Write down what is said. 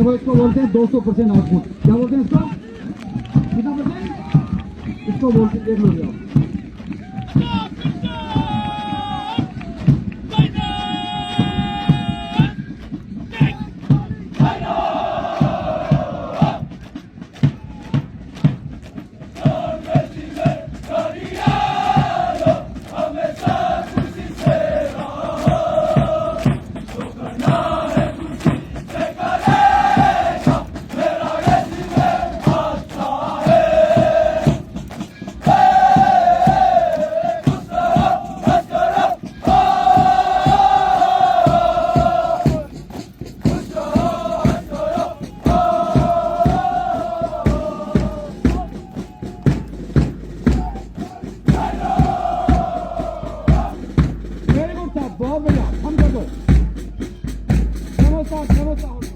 देखो इसको बोलते हैं 200% आउटपुट। क्या बोलते हैं इसको? कितना परसेंट? इसको बोलते देख लो आप। बहुत बढ़िया, हम कर दो। नमस्कार नमस्कार।